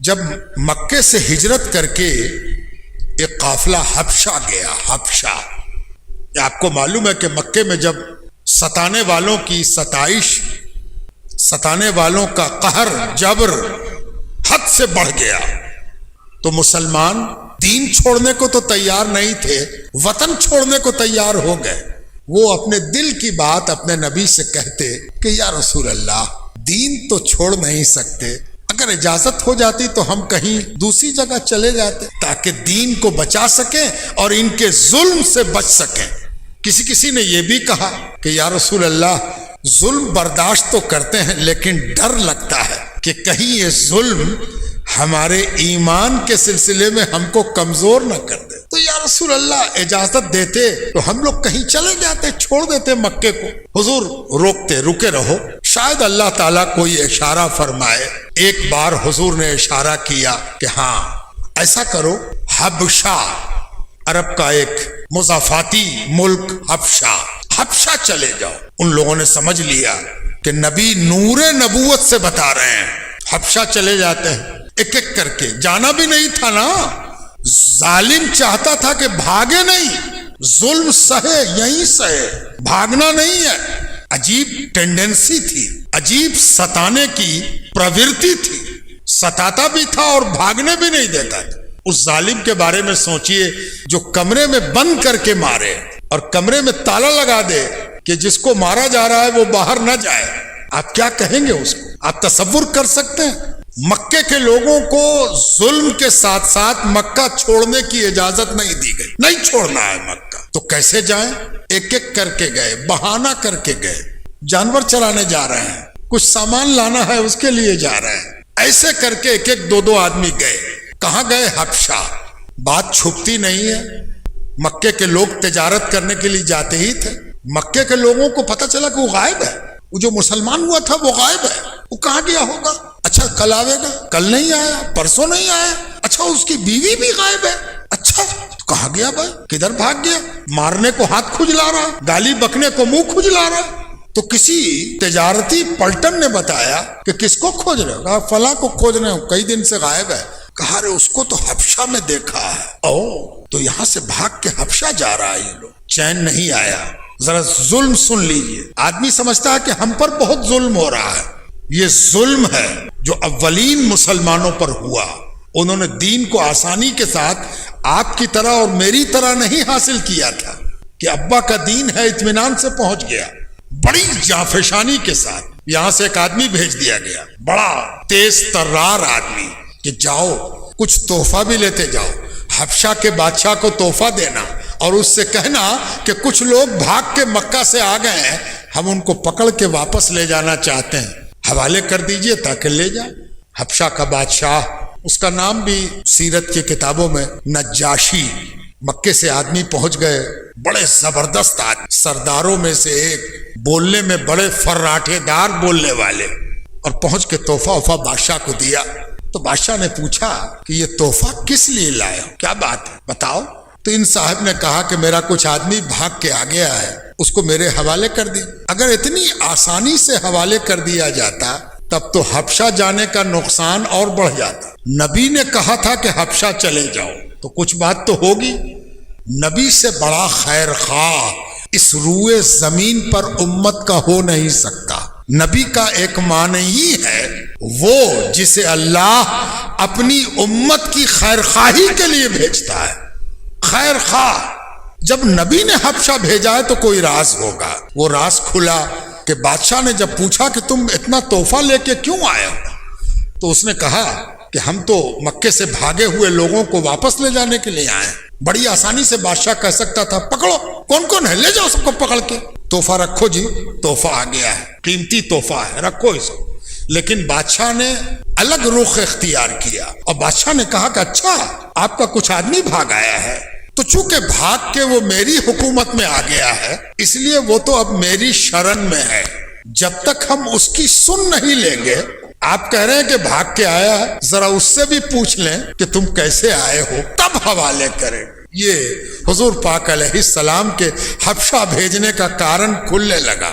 جب مکے سے ہجرت کر کے ایک قافلہ حبشہ گیا. حبشہ آپ کو معلوم ہے کہ مکے میں جب ستانے والوں کی ستائش، ستانے والوں کا قہر جبر حد سے بڑھ گیا تو مسلمان دین چھوڑنے کو تو تیار نہیں تھے، وطن چھوڑنے کو تیار ہو گئے. وہ اپنے دل کی بات اپنے نبی سے کہتے کہ یا رسول اللہ دین تو چھوڑ نہیں سکتے، اگر اجازت ہو جاتی تو ہم کہیں دوسری جگہ چلے جاتے تاکہ دین کو بچا سکیں اور ان کے ظلم سے بچ سکیں. کسی نے یہ بھی کہا کہ یا رسول اللہ ظلم برداشت تو کرتے ہیں لیکن ڈر لگتا ہے کہ کہیں یہ ظلم ہمارے ایمان کے سلسلے میں ہم کو کمزور نہ کر دے. تو یا رسول اللہ اجازت دیتے تو ہم لوگ کہیں چلے جاتے، چھوڑ دیتے مکے کو. حضور روکتے، رکے رہو، شاید اللہ تعالیٰ کوئی اشارہ فرمائے. ایک بار حضور نے اشارہ کیا کہ ہاں ایسا کرو، حبشہ عرب کا ایک مضافاتی ملک حبشہ چلے جاؤ. ان لوگوں نے سمجھ لیا کہ نبی نور نبوت سے بتا رہے ہیں. حبشہ چلے جاتے ہیں ایک ایک کر کے. جانا بھی نہیں تھا نا، ظالم چاہتا تھا کہ بھاگے نہیں، ظلم سہے، یہیں سہے، بھاگنا نہیں ہے. عجیب ٹینڈنسی تھی، عجیب ستانے کی پرورتی تھی، ستاتا بھی تھا اور بھاگنے بھی نہیں دیتا تھا. اس ظالم کے بارے میں سوچئے جو کمرے میں بند کر کے مارے اور کمرے میں تالا لگا دے کہ جس کو مارا جا رہا ہے وہ باہر نہ جائے. آپ کیا کہیں گے اس کو؟ آپ تصور کر سکتے ہیں؟ مکے کے لوگوں کو ظلم کے ساتھ ساتھ مکہ چھوڑنے کی اجازت نہیں دی گئی، نہیں چھوڑنا ہے مکہ. تو کیسے جائیں؟ ایک ایک کر کے گئے، بہانہ کر کے گئے. جانور چرانے جا رہے ہیں، کچھ سامان لانا ہے اس کے لیے جا رہے ہیں. ایسے کر کے ایک ایک دو آدمی گئے. کہاں گئے؟ حبشہ. بات چھپتی نہیں ہے، مکے کے لوگ تجارت کرنے کے لیے جاتے ہی تھے. مکے کے لوگوں کو پتہ چلا کہ وہ غائب ہے، وہ جو مسلمان ہوا تھا وہ غائب ہے. وہ کہاں گیا ہوگا؟ اچھا کل آئے گا، کل نہیں آیا، پرسوں نہیں آیا. اچھا اس کی بیوی بھی غائب ہے. اچھا کہاں گیا بھائی؟ کدھر بھاگ گیا؟ مارنے کو ہاتھ کھجلا رہا، گالی بکنے کو منہ کھجلا رہا. تو کسی تجارتی پلٹن نے بتایا کہ کس کو کھوج رہے ہو؟ کہا فلاں کو کھوج رہے ہو، کئی دن سے غائب ہے. کہا رہے اس کو تو حبشہ میں دیکھا ہے. او تو یہاں سے بھاگ کے حبشہ جا رہا ہے. یہ لوگ چین نہیں آیا. ذرا ظلم سن لیجئے. آدمی سمجھتا ہے کہ ہم پر بہت ظلم ہو رہا ہے. یہ ظلم ہے جو اولین مسلمانوں پر ہوا. انہوں نے دین کو آسانی کے ساتھ آپ کی طرح اور میری طرح نہیں حاصل کیا تھا کہ ابا کا دین ہے اطمینان سے پہنچ گیا. بڑی جانفشانی کے ساتھ یہاں سے ایک آدمی بھیج دیا گیا، بڑا تیز ترار آدمی، کہ جاؤ کچھ تحفہ بھی لیتے جاؤ. حبشہ کے بادشاہ کو تحفہ دینا اور اس سے کہنا کہ کچھ لوگ بھاگ کے مکہ سے آ گئے ہیں، ہم ان کو پکڑ کے واپس لے جانا چاہتے ہیں، حوالے کر دیجئے تاکہ لے جائیں. حبشہ کا بادشاہ، اس کا نام بھی سیرت کی کتابوں میں نجاشی. مکے سے آدمی پہنچ گئے، بڑے زبردست آدمی، سرداروں میں سے ایک، بولنے میں بڑے فراٹے دار بولنے والے. اور پہنچ کے تحفہ بادشاہ کو دیا. تو بادشاہ نے پوچھا کہ یہ تحفہ کس لیے لائے ہو، کیا بات ہے بتاؤ. تو ان صاحب نے کہا کہ میرا کچھ آدمی بھاگ کے آ گیا ہے، اس کو میرے حوالے کر دی. اگر اتنی آسانی سے حوالے کر دیا جاتا تب تو حبشہ جانے کا نقصان اور بڑھ جاتا. نبی نے کہا تھا کہ حبشہ چلے جاؤ تو کچھ بات تو ہوگی. نبی سے بڑا خیر خواہ اس روئے زمین پر امت کا ہو نہیں سکتا. نبی کا ایک معنی ہی ہے وہ جسے اللہ اپنی امت کی خیر خواہی کے لیے بھیجتا ہے. خیر خواہ. جب نبی نے حبشہ بھیجا ہے تو کوئی راز ہوگا. وہ راز کھلا کہ بادشاہ نے جب پوچھا کہ تم اتنا تحفہ لے کے کیوں آئے ہو، تو اس نے کہا کہ ہم تو مکے سے بھاگے ہوئے لوگوں کو واپس لے جانے کے لیے آئے ہیں. بڑی آسانی سے بادشاہ کہہ سکتا تھا پکڑو، کون کون ہے لے جاؤ سب کو پکڑ کے. تحفہ رکھو جی، تحفہ آ گیا ہے، قیمتی تحفہ ہے، رکھو اس کو. لیکن بادشاہ نے الگ رخ اختیار کیا اور بادشاہ نے کہا کہ اچھا آپ کا کچھ آدمی بھاگ آیا ہے، تو چونکہ بھاگ کے وہ میری حکومت میں آ گیا ہے اس لیے وہ تو اب میری شرن میں ہے. جب تک ہم اس کی سن نہیں لیں گے، آپ کہہ رہے ہیں کہ بھاگ کے آیا ہے، ذرا اس سے بھی پوچھ لیں کہ تم کیسے آئے ہو، تب حوالے کریں. یہ حضور پاک علیہ السلام کے حبشہ بھیجنے کا کارن کھلنے لگا.